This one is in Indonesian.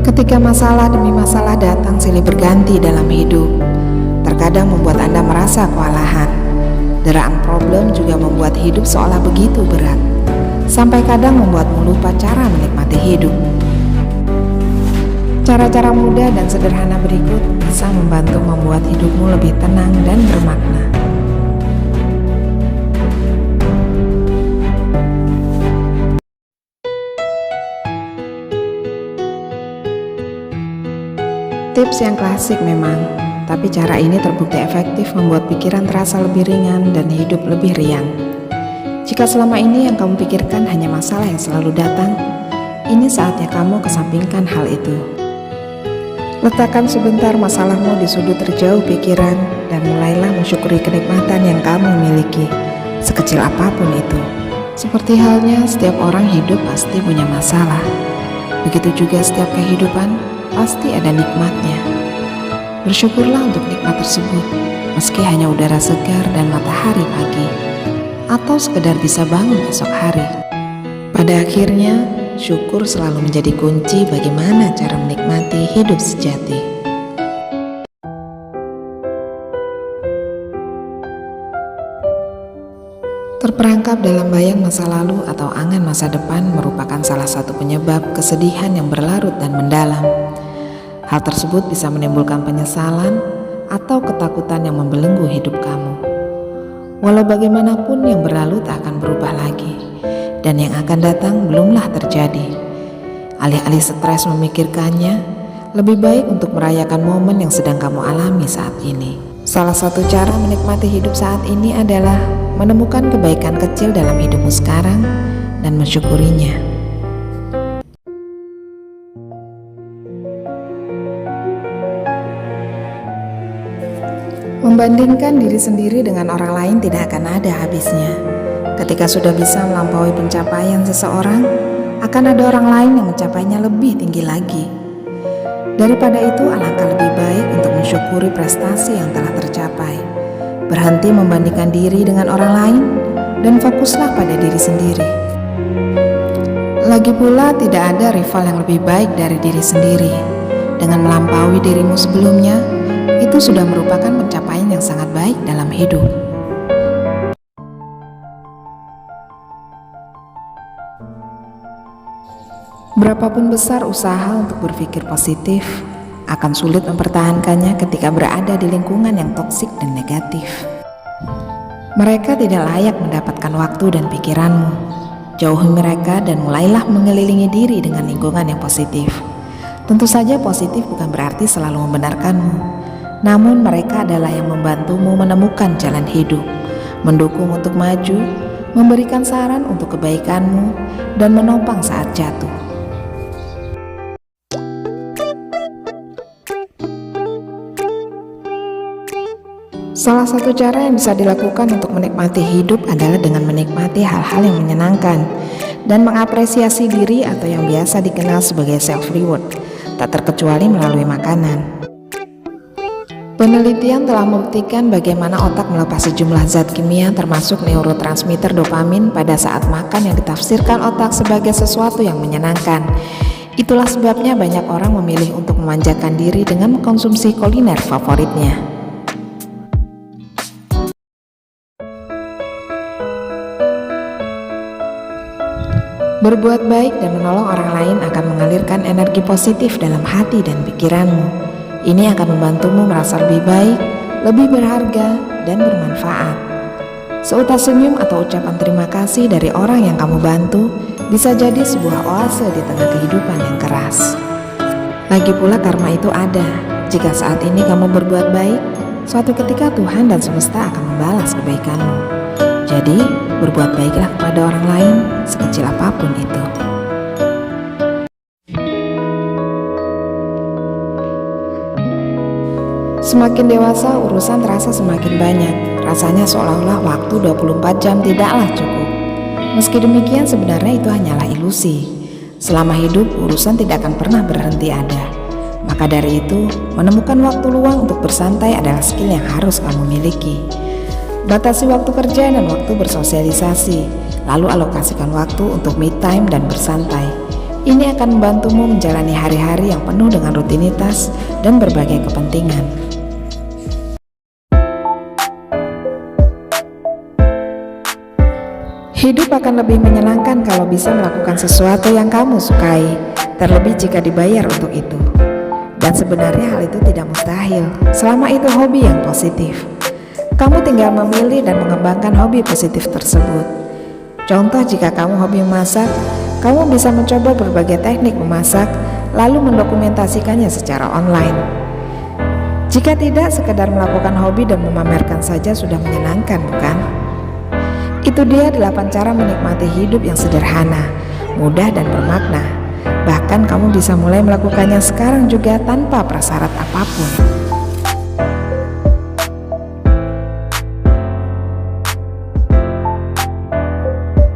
Ketika masalah demi masalah datang silih berganti dalam hidup, terkadang membuat Anda merasa kewalahan. Deraan problem juga membuat hidup seolah begitu berat, sampai kadang membuatmu lupa cara menikmati hidup. Cara-cara mudah dan sederhana berikut bisa membantu membuat hidupmu lebih tenang dan bermakna. Tips yang klasik memang, tapi cara ini terbukti efektif membuat pikiran terasa lebih ringan dan hidup lebih riang. Jika selama ini yang kamu pikirkan hanya masalah yang selalu datang, ini saatnya kamu kesampingkan hal itu. Letakkan sebentar masalahmu di sudut terjauh pikiran dan mulailah mensyukuri kenikmatan yang kamu miliki, sekecil apapun itu. Seperti halnya setiap orang hidup pasti punya masalah. Begitu juga setiap kehidupan pasti ada nikmatnya. Bersyukurlah untuk nikmat tersebut, meski hanya udara segar dan matahari pagi, atau sekedar bisa bangun esok hari. Pada akhirnya, syukur selalu menjadi kunci bagaimana cara menikmati hidup sejati. Terperangkap dalam bayang masa lalu atau angan masa depan merupakan salah satu penyebab kesedihan yang berlarut dan mendalam. Hal tersebut bisa menimbulkan penyesalan atau ketakutan yang membelenggu hidup kamu. Walau bagaimanapun yang berlalu tak akan berubah lagi, dan yang akan datang belumlah terjadi. Alih-alih stres memikirkannya, lebih baik untuk merayakan momen yang sedang kamu alami saat ini. Salah satu cara menikmati hidup saat ini adalah menemukan kebaikan kecil dalam hidupmu sekarang dan mensyukurinya. Membandingkan diri sendiri dengan orang lain tidak akan ada habisnya. Ketika sudah bisa melampaui pencapaian seseorang, akan ada orang lain yang mencapainya lebih tinggi lagi. Daripada itu, alangkah lebih baik untuk mensyukuri prestasi yang telah tercapai. Berhenti membandingkan diri dengan orang lain dan fokuslah pada diri sendiri. Lagi pula, tidak ada rival yang lebih baik dari diri sendiri. Dengan melampaui dirimu sebelumnya, itu sudah merupakan pencapaian yang sangat baik dalam hidup. Berapapun besar usaha untuk berpikir positif, akan sulit mempertahankannya ketika berada di lingkungan yang toksik dan negatif. Mereka tidak layak mendapatkan waktu dan pikiranmu. Jauhi mereka dan mulailah mengelilingi diri dengan lingkungan yang positif. Tentu saja positif bukan berarti selalu membenarkanmu, namun mereka adalah yang membantumu menemukan jalan hidup, mendukung untuk maju, memberikan saran untuk kebaikanmu, dan menopang saat jatuh. Salah satu cara yang bisa dilakukan untuk menikmati hidup adalah dengan menikmati hal-hal yang menyenangkan dan mengapresiasi diri atau yang biasa dikenal sebagai self-reward, tak terkecuali melalui makanan. Penelitian telah membuktikan bagaimana otak melepas sejumlah zat kimia termasuk neurotransmitter dopamin pada saat makan yang ditafsirkan otak sebagai sesuatu yang menyenangkan. Itulah sebabnya banyak orang memilih untuk memanjakan diri dengan mengkonsumsi kuliner favoritnya. Berbuat baik dan menolong orang lain akan mengalirkan energi positif dalam hati dan pikiranmu. Ini akan membantumu merasa lebih baik, lebih berharga, dan bermanfaat. Seutas senyum atau ucapan terima kasih dari orang yang kamu bantu bisa jadi sebuah oase di tengah kehidupan yang keras. Lagi pula karma itu ada. Jika saat ini kamu berbuat baik, suatu ketika Tuhan dan semesta akan membalas kebaikanmu. Jadi, berbuat baiklah kepada orang lain, sekecil apapun itu. Semakin dewasa, urusan terasa semakin banyak. Rasanya seolah-olah waktu 24 jam tidaklah cukup. Meski demikian, sebenarnya itu hanyalah ilusi. Selama hidup, urusan tidak akan pernah berhenti ada. Maka dari itu, menemukan waktu luang untuk bersantai adalah skill yang harus kamu miliki. Batasi waktu kerja dan waktu bersosialisasi, lalu alokasikan waktu untuk me time dan bersantai. Ini akan membantumu menjalani hari-hari yang penuh dengan rutinitas dan berbagai kepentingan. Hidup akan lebih menyenangkan kalau bisa melakukan sesuatu yang kamu sukai, terlebih jika dibayar untuk itu. Dan sebenarnya hal itu tidak mustahil, selama itu hobi yang positif. Kamu tinggal memilih dan mengembangkan hobi positif tersebut. Contoh, jika kamu hobi memasak, kamu bisa mencoba berbagai teknik memasak, lalu mendokumentasikannya secara online. Jika tidak, sekedar melakukan hobi dan memamerkan saja sudah menyenangkan, bukan? Itu dia 8 cara menikmati hidup yang sederhana, mudah dan bermakna. Bahkan kamu bisa mulai melakukannya sekarang juga tanpa prasyarat apapun.